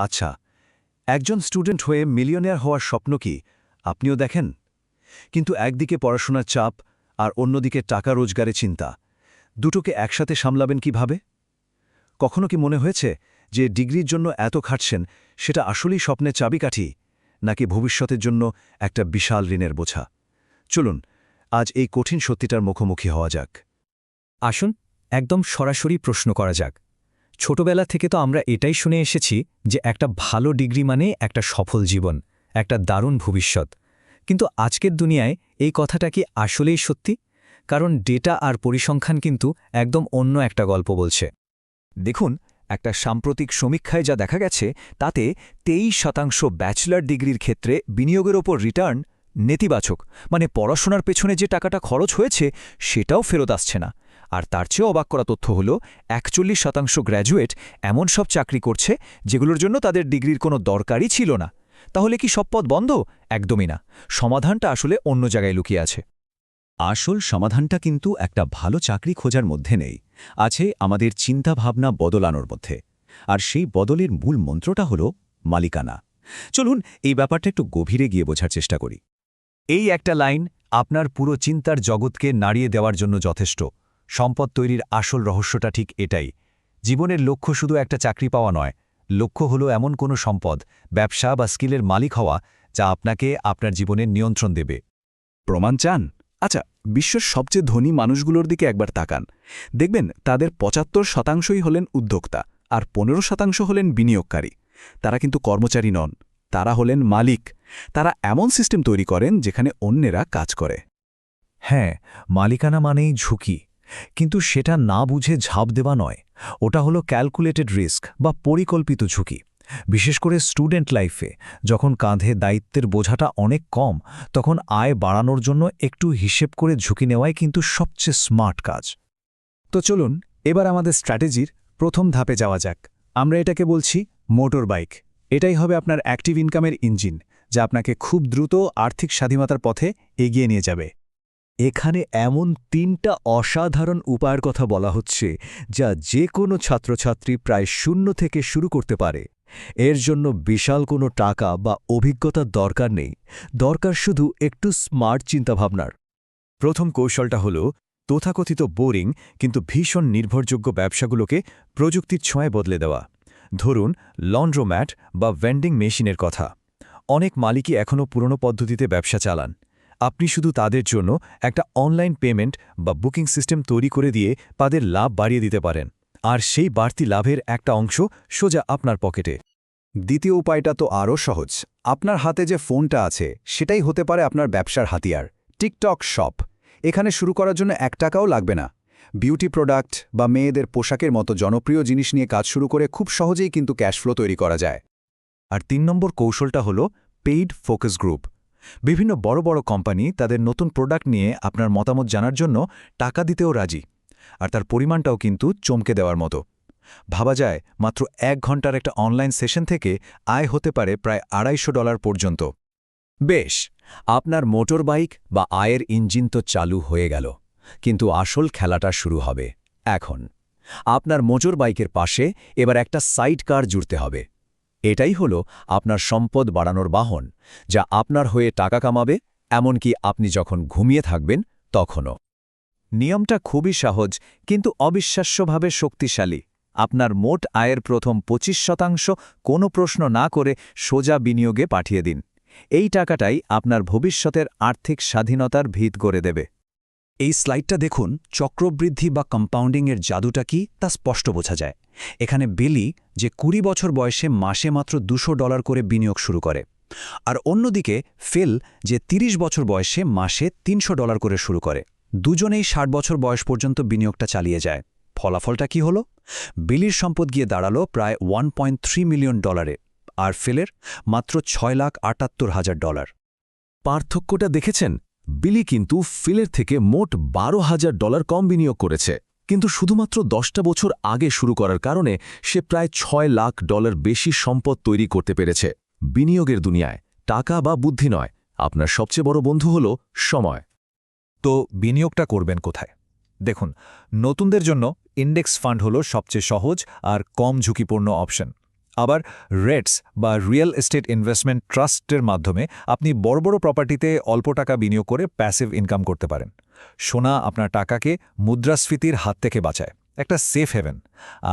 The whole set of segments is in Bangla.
আচ্ছা, একজন স্টুডেন্ট হয়ে মিলিয়নিয়ার হওয়ার স্বপ্ন কি আপনিও দেখেন? কিন্তু একদিকে পড়াশোনার চাপ আর অন্যদিকে টাকা রোজগারে চিন্তা, দুটোকে একসাথে সামলাবেন কিভাবে? কখনো কি মনে হয়েছে যে ডিগ্রির জন্য এত খাটছেন সেটা আসলেই স্বপ্নের চাবিকাঠি, নাকি ভবিষ্যতের জন্য একটা বিশাল ঋণের বোঝা? চলুন আজ এই কঠিন সত্যিটার মুখোমুখি হওয়া যাক। আসুন একদম সরাসরি প্রশ্ন করা যাক। ছোটবেলা থেকে তো আমরা এটাই শুনে এসেছি যে একটা ভালো ডিগ্রি মানে একটা সফল জীবন, একটা দারুণ ভবিষ্যৎ। কিন্তু আজকের দুনিয়ায় এই কথাটা কি আসলেই সত্যি? কারণ ডেটা আর পরিসংখ্যান কিন্তু একদম অন্য একটা গল্প বলছে। দেখুন, একটা সাম্প্রতিক সমীক্ষায় যা দেখা গেছে তাতে 23% ব্যাচেলর ডিগ্রির ক্ষেত্রে বিনিয়োগের ওপর রিটার্ন নেতিবাচক, মানে পড়াশোনার পেছনে যে টাকাটা খরচ হয়েছে সেটাও ফেরত আসছে না। আর তার চেয়েও অবাক করা তথ্য হল 41% গ্র্যাজুয়েট এমন সব চাকরি করছে যেগুলোর জন্য তাদের ডিগ্রির কোনো দরকারই ছিল না। তাহলে কি সব পথ বন্ধ? একদমই না। সমাধানটা আসলে অন্য জায়গায় লুকিয়ে আছে। আসল সমাধানটা কিন্তু একটা ভালো চাকরি খোঁজার মধ্যে নেই, আছে আমাদের চিন্তাভাবনা বদলানোর মধ্যে। আর সেই বদলের মূল মন্ত্রটা হল মালিকানা। চলুন এই ব্যাপারটা একটু গভীরে গিয়ে বোঝার চেষ্টা করি। এই একটা লাইন আপনার পুরো চিন্তার জগৎকে নাড়িয়ে দেওয়ার জন্য যথেষ্ট। সম্পদ তৈরির আসল রহস্যটা ঠিক এটাই। জীবনের লক্ষ্য শুধু একটা চাকরি পাওয়া নয়, লক্ষ্য হলো এমন কোনো সম্পদ, ব্যবসা বা স্কিলের মালিক হওয়া যা আপনাকে আপনার জীবনের নিয়ন্ত্রণ দেবে। প্রমাণ চান? আচ্ছা, বিশ্বের সবচেয়ে ধনী মানুষগুলোর দিকে একবার তাকান। দেখবেন তাদের 75%ই হলেন উদ্যোক্তা, আর 15% হলেন বিনিয়োগকারী। তারা কিন্তু কর্মচারী নন, তারা হলেন মালিক। তারা এমন সিস্টেম তৈরি করেন যেখানে অন্যেরা কাজ করে। হ্যাঁ, মালিকানা মানেই ঝুঁকি, কিন্তু সেটা না বুঝে ঝাঁপ দেওয়া নয়। ওটা হলো ক্যালকুলেটেড রিস্ক বা পরিকল্পিত ঝুঁকি। বিশেষ করে স্টুডেন্ট লাইফে যখন কাঁধে দায়িত্বের বোঝাটা অনেক কম, তখন আয় বাড়ানোর জন্য একটু হিসেব করে ঝুঁকি নেওয়াই কিন্তু সবচেয়ে স্মার্ট কাজ। তো চলুন এবার আমাদের স্ট্র্যাটেজির প্রথম ধাপে যাওয়া যাক। আমরা এটাকে বলছি মোটর বাইক। এটাই হবে আপনার অ্যাক্টিভ ইনকামের ইঞ্জিন, যা আপনাকে খুব দ্রুত আর্থিক স্বাধীনতার পথে এগিয়ে নিয়ে যাবে। এখানে এমন 3টা অসাধারণ উপায়ের কথা বলা হচ্ছে যা যে কোনো ছাত্রছাত্রী প্রায় শূন্য থেকে শুরু করতে পারে। এর জন্য বিশাল কোনো টাকা বা অভিজ্ঞতার দরকার নেই, দরকার শুধু একটু স্মার্ট চিন্তাভাবনার। প্রথম কৌশলটা হল তথাকথিত বোরিং কিন্তু ভীষণ নির্ভরযোগ্য ব্যবসাগুলোকে প্রযুক্তির ছোঁয়ায় বদলে দেওয়া। ধরুন লন্ড্রোম্যাট বা ভেন্ডিং মেশিনের কথা। অনেক মালিকই এখনও পুরনো পদ্ধতিতে ব্যবসা চালান। আপনি শুধু তাদের জন্য একটা অনলাইন পেমেন্ট বা বুকিং সিস্টেম তৈরি করে দিয়ে তাদের লাভ বাড়িয়ে দিতে পারেন, আর সেই বাড়তি লাভের একটা অংশ সোজা আপনার পকেটে। দ্বিতীয় উপায়টা তো আরও সহজ। আপনার হাতে যে ফোনটা আছে সেটাই হতে পারে আপনার ব্যবসার হাতিয়ার। TikTok shop. এখানে শুরু করার জন্য 1 টাকাও লাগবে না। বিউটি প্রোডাক্ট বা মেয়েদের পোশাকের মতো জনপ্রিয় জিনিস নিয়ে কাজ শুরু করে খুব সহজেই কিন্তু ক্যাশফ্লো তৈরি করা যায়। আর 3 নম্বর কৌশলটা হল পেইড ফোকাস গ্রুপ। বিভিন্ন বড় বড় কোম্পানি তাদের নতুন প্রোডাক্ট নিয়ে আপনার মতামত জানার জন্য টাকা দিতেও রাজি, আর তার পরিমাণটাও কিন্তু চমকে দেওয়ার মতো। ভাবা যায় মাত্র 1 ঘন্টার একটা অনলাইন সেশন থেকে আয় হতে পারে প্রায় $250 পর্যন্ত। বেশ, আপনার মোটর বাইক বা আয়ের ইঞ্জিন তো চালু হয়ে গেল, কিন্তু আসল খেলাটা শুরু হবে এখন। আপনার মোটর বাইকের পাশে এবার একটা সাইড কার জুড়তে হবে। এটাই হলো আপনার সম্পদ বাড়ানোর বাহন, যা আপনার হয়ে টাকা কামাবে, এমনকি আপনি যখন ঘুমিয়ে থাকবেন তখনও। নিয়মটা খুবই সহজ কিন্তু অবিশ্বাস্যভাবে শক্তিশালী। আপনার মোট আয়ের প্রথম 25% কোনো প্রশ্ন না করে সোজা বিনিয়োগে পাঠিয়ে দিন। এই টাকাটাই আপনার ভবিষ্যতের আর্থিক স্বাধীনতার ভিত গড়ে দেবে। এই স্লাইডটা দেখুন, চক্রবৃদ্ধি বা কম্পাউন্ডিংয়ের জাদুটা কি তা স্পষ্ট বোঝা যায়। এখানে বিলি যে 20 বছর বয়সে মাসে মাত্র $200 করে বিনিয়োগ শুরু করে, আর অন্যদিকে ফিল যে 30 বছর বয়সে মাসে $300 করে শুরু করে। দুজনেই 60 বছর বয়স পর্যন্ত বিনিয়োগটা চালিয়ে যায়। ফলাফলটা কি হলো? বিলির সম্পদ গিয়ে দাঁড়ালো প্রায় $1.3 মিলিয়ন, আর ফিলের মাত্র $6,78,000। পার্থক্যটা দেখেছেন? বিলি কিন্তু ফিলের থেকে মোট $12,000 কম বিনিয়োগ করেছে, কিন্তু শুধুমাত্র 10টা বছর আগে শুরু করার কারণে সে প্রায় $6 লাখ বেশি সম্পদ তৈরি করতে পেরেছে। বিনিয়োগের দুনিয়ায় টাকা বা বুদ্ধি নয়, আপনার সবচেয়ে বড় বন্ধু হল সময়। তো বিনিয়োগটা করবেন কোথায়? দেখুন, নতুনদের জন্য ইন্ডেক্স ফান্ড হলো সবচেয়ে সহজ আর কম ঝুঁকিপূর্ণ অপশন। আবার রেটস বা রিয়েল এস্টেট ইনভেস্টমেন্ট ট্রাস্টের মাধ্যমে আপনি বড় বড় প্রপার্টিতে অল্প টাকা বিনিয়োগ করে প্যাসিভ ইনকাম করতে পারেন। সোনা আপনার টাকাকে মুদ্রাস্ফীতির হাত থেকে বাঁচায়, একটা সেফ হেভেন।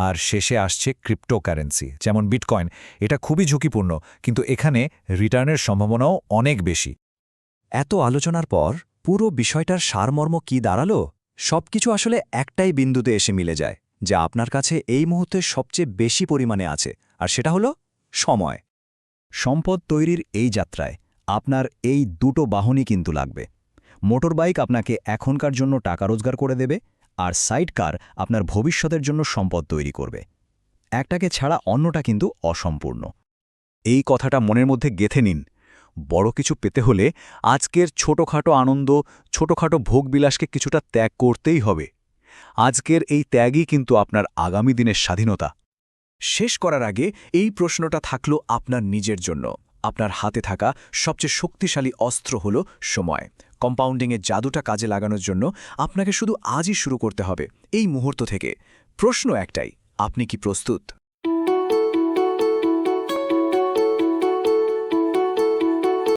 আর শেষে আসছে ক্রিপ্টোকারেন্সি, যেমন বিটকয়েন। এটা খুবই ঝুঁকিপূর্ণ, কিন্তু এখানে রিটার্নের সম্ভাবনাও অনেক বেশি। এত আলোচনার পর পুরো বিষয়টার সারমর্ম কি দাঁড়ালো? সবকিছু আসলে একটাই বিন্দুতে এসে মিলে যায়, যা আপনার কাছে এই মুহূর্তে সবচেয়ে বেশি পরিমাণে আছে, আর সেটা হলো সময়। সম্পদ তৈরির এই যাত্রায় আপনার এই দুটো বাহনই কিন্তু লাগবে। মোটরবাইক আপনাকে এখনকার জন্য টাকা রোজগার করে দেবে, আর সাইডকার আপনার ভবিষ্যতের জন্য সম্পদ তৈরি করবে। একটাকে ছাড়া অন্যটা কিন্তু অসম্পূর্ণ। এই কথাটা মনের মধ্যে গেঁথে নিন। বড় কিছু পেতে হলে আজকের ছোটখাটো আনন্দ, ছোটখাটো ভোগবিলাসকে কিছুটা ত্যাগ করতেই হবে। আজকের এই ত্যাগই কিন্তু আপনার আগামী দিনের স্বাধীনতা। শেষ করার আগে এই প্রশ্নটা থাকলো আপনার নিজের জন্য। আপনার হাতে থাকা সবচেয়ে শক্তিশালী অস্ত্র হল সময়। কম্পাউন্ডিংয়ের জাদুটা কাজে লাগানোর জন্য আপনাকে শুধু আজই শুরু করতে হবে, এই মুহূর্ত থেকে। প্রশ্ন একটাই, আপনি কি প্রস্তুত?